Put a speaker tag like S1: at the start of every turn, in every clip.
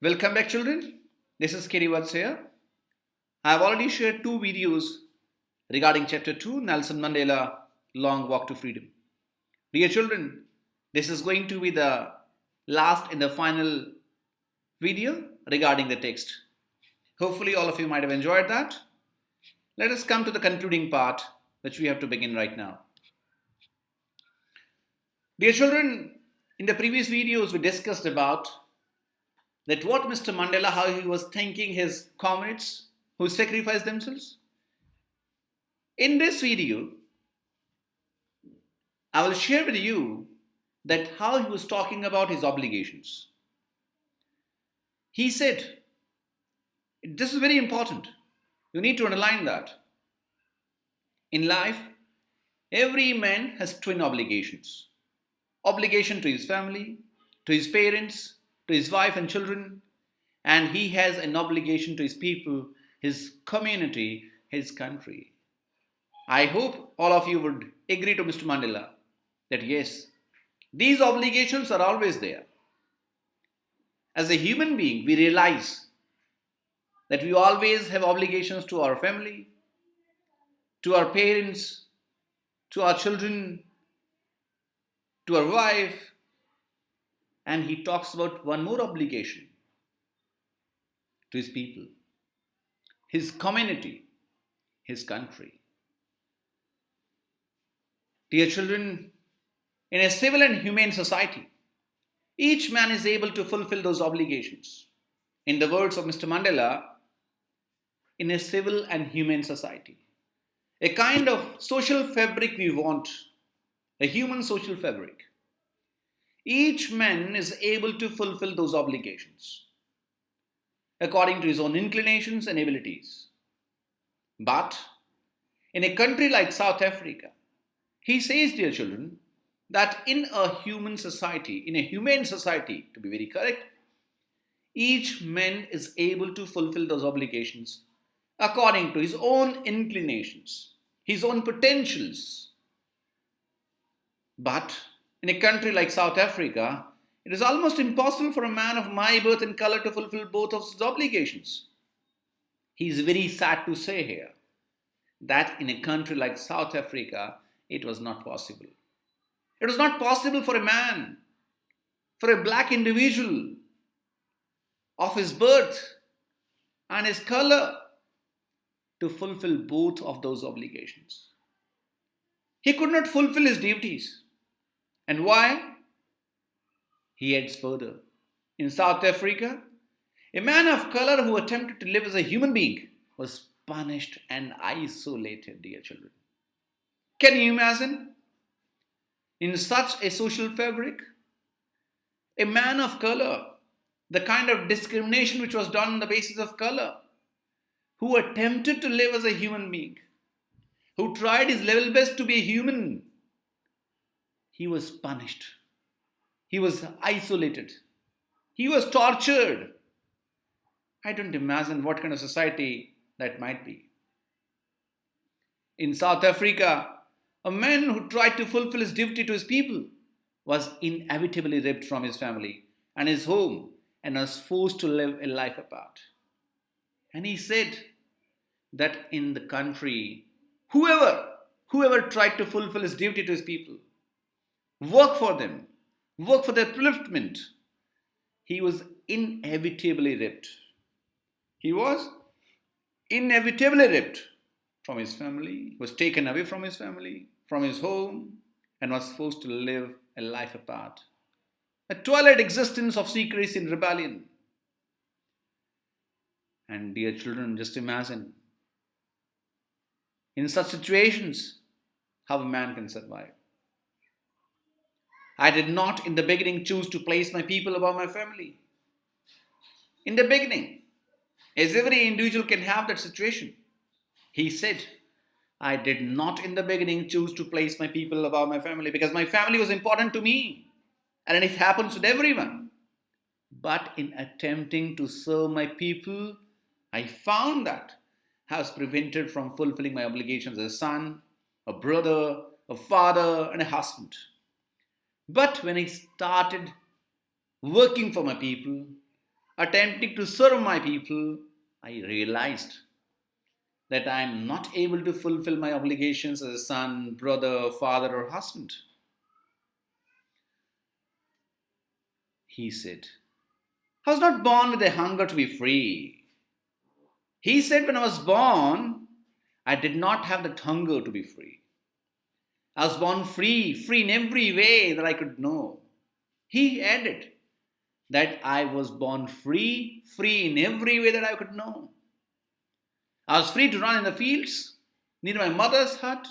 S1: Welcome back, children. This is Kiri Vats here. I have already shared two videos regarding Chapter 2, Nelson Mandela, Long Walk to Freedom. Dear children, this is going to be the last and the final video regarding the text. Hopefully, all of you might have enjoyed that. Let us come to the concluding part, which we have to begin right now. Dear children, in the previous videos, we discussed about that what Mr. Mandela, how he was thanking his comrades who sacrificed themselves. In this video, I will share with you that how he was talking about his obligations. He said, this is very important. You need to underline that. In life, every man has twin obligations. Obligation to his family, to his parents, to his wife and children, and he has an obligation to his people, his community, his country. I hope all of you would agree to Mr. Mandela that yes, these obligations are always there. As a human being, we realize that we always have obligations to our family, to our parents, to our children, to our wife, and he talks about one more obligation to his people, his community, his country. Dear children, in a civil and humane society, each man is able to fulfill those obligations. In the words of Mr. Mandela, in a civil and humane society, a kind of social fabric we want, a human social fabric. Each man is able to fulfill those obligations according to his own inclinations and abilities. But in a country like South Africa, he says, dear children, that in a human society, in a humane society, to be very correct, each man is able to fulfill those obligations according to his own inclinations, his own potentials. But in a country like South Africa, it is almost impossible for a man of my birth and color to fulfill both of his obligations. He is very sad to say here that in a country like South Africa, it was not possible. It was not possible for a man, for a black individual of his birth and his color to fulfill both of those obligations. He could not fulfill his duties. And why? He adds further. In South Africa, a man of color who attempted to live as a human being was punished and isolated, dear children. Can you imagine? In such a social fabric, a man of color, the kind of discrimination which was done on the basis of color, who attempted to live as a human being, who tried his level best to be a human, he was punished. He was isolated. He was tortured. I don't imagine what kind of society that might be. In South Africa, a man who tried to fulfill his duty to his people was inevitably ripped from his family and his home and was forced to live a life apart. And he said that in the country, whoever tried to fulfill his duty to his people, work for them, work for their upliftment, he was inevitably ripped. He was inevitably ripped from his family, was taken away from his family, from his home, and was forced to live a life apart. A twilight existence of secrecy and rebellion. And dear children, just imagine, in such situations, how a man can survive. I did not in the beginning choose to place my people above my family. In the beginning, as every individual can have that situation, he said, I did not in the beginning choose to place my people above my family because my family was important to me. And it happens with everyone. But in attempting to serve my people, I found that I was prevented from fulfilling my obligations as a son, a brother, a father, and a husband. But when I started working for my people, attempting to serve my people, I realized that I am not able to fulfill my obligations as a son, brother, father, or husband. He said, I was not born with a hunger to be free. He said, when I was born, I did not have that hunger to be free. I was born free, free in every way that I could know. He added that I was born free, free in every way that I could know. I was free to run in the fields near my mother's hut,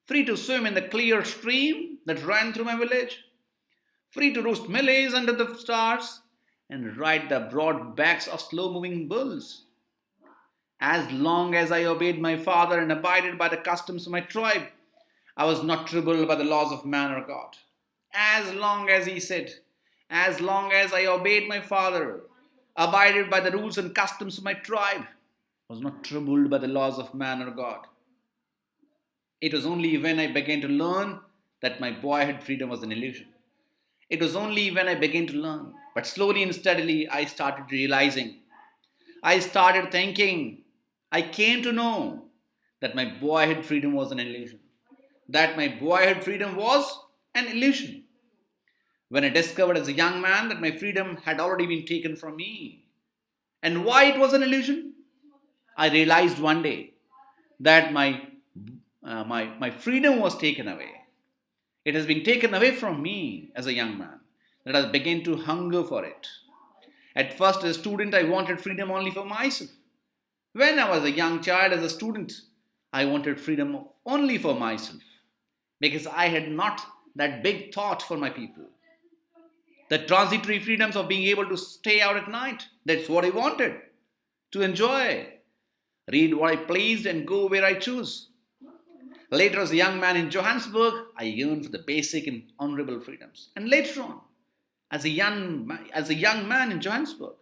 S1: free to swim in the clear stream that ran through my village, free to roast millets under the stars and ride the broad backs of slow-moving bulls. As long as I obeyed my father and abided by the customs of my tribe, I was not troubled by the laws of man or God. As long as he said, as long as I obeyed my father, abided by the rules and customs of my tribe, I was not troubled by the laws of man or God. It was only when I began to learn that my boyhood freedom was an illusion. It was only when I began to learn. But slowly and steadily, I started realizing. I started thinking. I came to know that my boyhood freedom was an illusion. That my boyhood freedom was an illusion. When I discovered as a young man that my freedom had already been taken from me. And why it was an illusion? I realized one day that my freedom was taken away. It has been taken away from me as a young man, that I began to hunger for it. At first, as a student, I wanted freedom only for myself. When I was a young child, as a student, I wanted freedom only for myself, because I had not that big thought for my people. The transitory freedoms of being able to stay out at night, that's what I wanted, to enjoy, read what I pleased and go where I choose. Later, as a young man in Johannesburg, I yearned for the basic and honorable freedoms. And later on, as a young man in Johannesburg,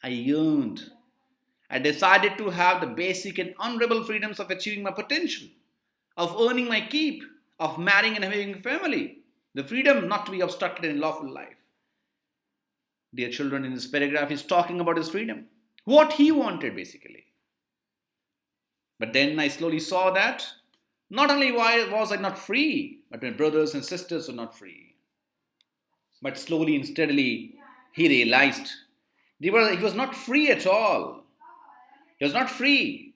S1: I decided to have the basic and honorable freedoms of achieving my potential, of earning my keep, of marrying and having a family, the freedom not to be obstructed in lawful life. Dear children, in this paragraph, he's talking about his freedom, what he wanted basically. But then I slowly saw that not only was I not free, but my brothers and sisters were not free. But slowly and steadily, he realized he was not free at all. He was not free,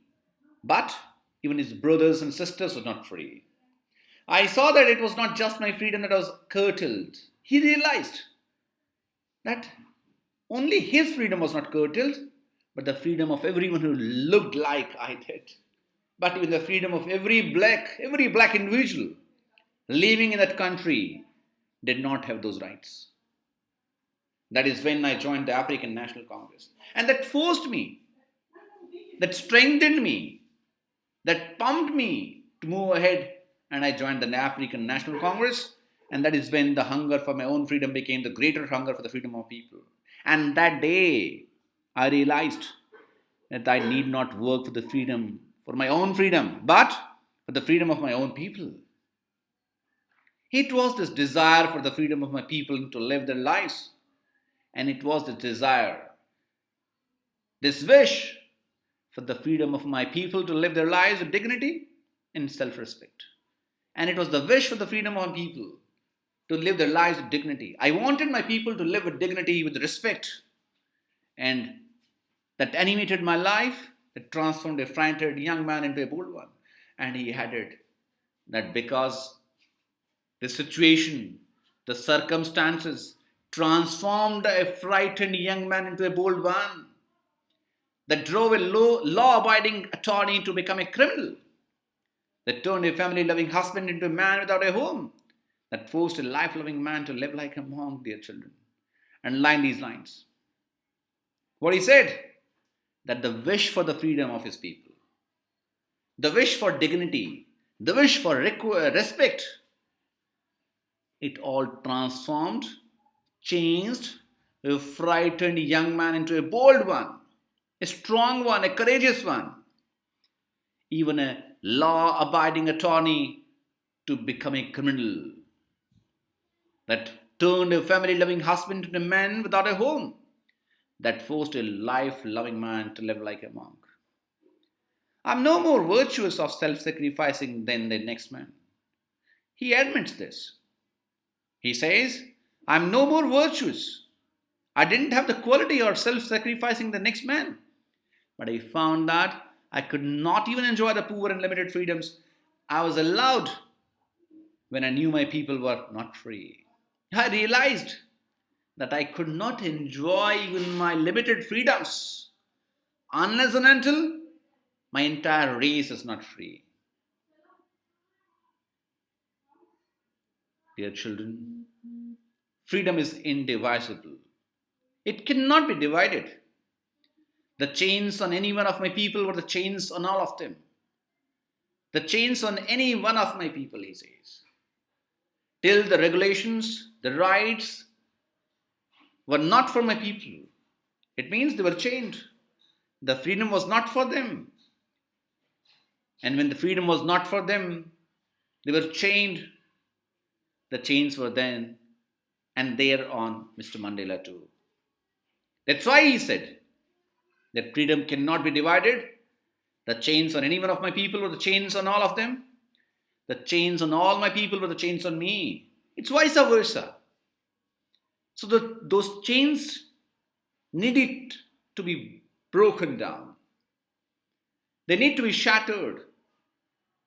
S1: but even his brothers and sisters were not free. I saw that it was not just my freedom that was curtailed. He realized that only his freedom was not curtailed, but the freedom of everyone who looked like I did. But even the freedom of every black individual living in that country did not have those rights. That is when I joined the African National Congress. And that forced me, that strengthened me, that pumped me to move ahead. And I joined the African National Congress. And that is when the hunger for my own freedom became the greater hunger for the freedom of people. And that day, I realized that I need not work for the freedom, for my own freedom, but for the freedom of my own people. It was this desire for the freedom of my people to live their lives. And it was the desire, this wish for the freedom of my people to live their lives with dignity and self-respect. And it was the wish for the freedom of my people to live their lives with dignity. I wanted my people to live with dignity, with respect. And that animated my life, that transformed a frightened young man into a bold one. And he added that because the situation, the circumstances transformed a frightened young man into a bold one, that drove a law-abiding attorney to become a criminal, that turned a family-loving husband into a man without a home, that forced a life-loving man to live like a monk, dear children. And line these lines. What he said, that the wish for the freedom of his people, the wish for dignity, the wish for respect, it all transformed, changed a frightened young man into a bold one, a strong one, a courageous one, even a law-abiding attorney to become a criminal, that turned a family-loving husband into a man without a home, that forced a life-loving man to live like a monk. I'm no more virtuous of self-sacrificing than the next man. He admits this. He says, I'm no more virtuous. I didn't have the quality of self-sacrificing the next man. But I found that I could not even enjoy the poor and limited freedoms I was allowed when I knew my people were not free. I realized that I could not enjoy even my limited freedoms unless and until my entire race is not free. Dear children, freedom is indivisible. It cannot be divided. The chains on any one of my people were the chains on all of them. The chains on any one of my people, he says. Till the regulations, the rights were not for my people. It means they were chained. The freedom was not for them. And when the freedom was not for them, they were chained. The chains were then and there on Mr. Mandela too. That's why he said that freedom cannot be divided. The chains on any one of my people were the chains on all of them. The chains on all my people were the chains on me. It's vice versa. So those chains needed to be broken down. They need to be shattered.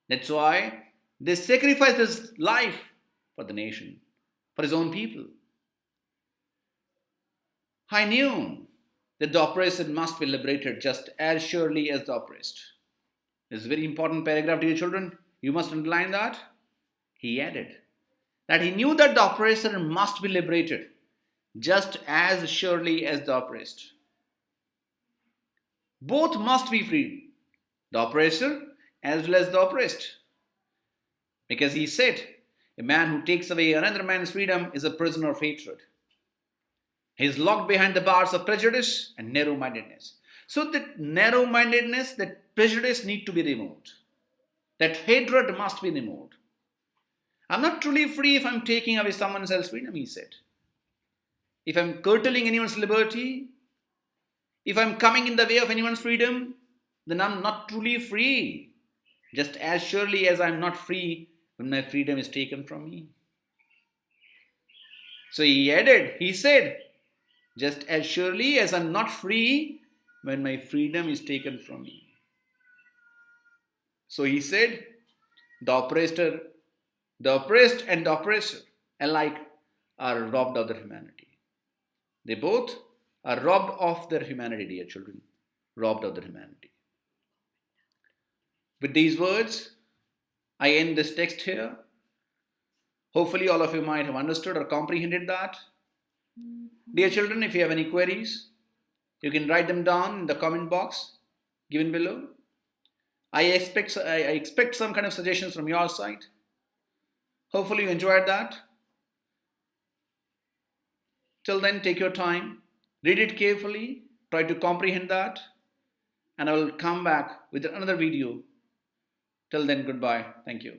S1: That's why they sacrificed his life for the nation, for his own people. I knew that the oppressed must be liberated just as surely as the oppressed. This is a very important paragraph, dear children. You must underline that. He added that he knew that the oppressor must be liberated just as surely as the oppressed. Both must be freed, the oppressor as well as the oppressed. Because he said, a man who takes away another man's freedom is a prisoner of hatred. He is locked behind the bars of prejudice and narrow-mindedness. So that narrow-mindedness, that prejudice need to be removed. That hatred must be removed. I'm not truly free if I'm taking away someone else's freedom, he said. If I'm curtailing anyone's liberty, if I'm coming in the way of anyone's freedom, then I'm not truly free. Just as surely as I'm not free when my freedom is taken from me. So he added, he said, just as surely as I'm not free when my freedom is taken from me. So he said, the oppressed and the oppressor alike are robbed of their humanity. They both are robbed of their humanity, dear children. Robbed of their humanity. With these words, I end this text here. Hopefully all of you might have understood or comprehended that. Dear children, if you have any queries, you can write them down in the comment box given below. I expect some kind of suggestions from your side. Hopefully you enjoyed that. Till then, take your time, read it carefully, try to comprehend that, and I will come back with another video. Till then, goodbye. Thank you.